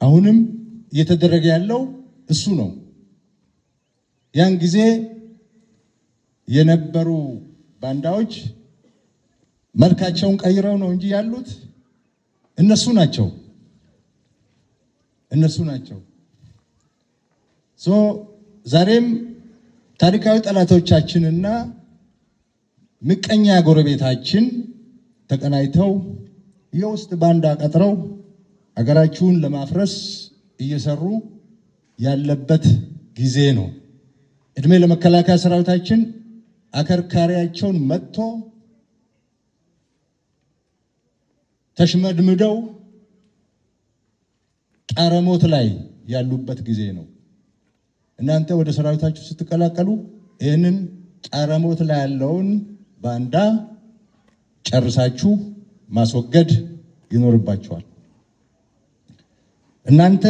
አሁንም እየተደረገ ያለው እሱ ነው። ያን ጊዜ የነበሩ ባንዳዎች መልካቸውን ቀይረው ነው እንጂ ያሉት እነሱ ናቸው። ዛሬም ታሪካዊ ጠላቶቻችንና ምቀኛ ጎረቤታችን ተቀናይተው የውስጥ ባንዳ ቀጥረው አገራችሁን ለማፍረስ እየሰሩ ያለበት ጊዜ ነው። እድሜ ለመከላከያ ሰራዊታችን አከርካሪያቸውን መጥቶ ተሽመድምደው ጣረሞት ላይ ያሉበት ጊዜ ነው። እናንተ ወደ ሰራዊታችሁ ስትቀላቀሉ ይህንን ጣረሞት ላይ ያለውን ባንዳ ጨርሳችሁ ማስወገድ ይኖርባችኋል። እናንተ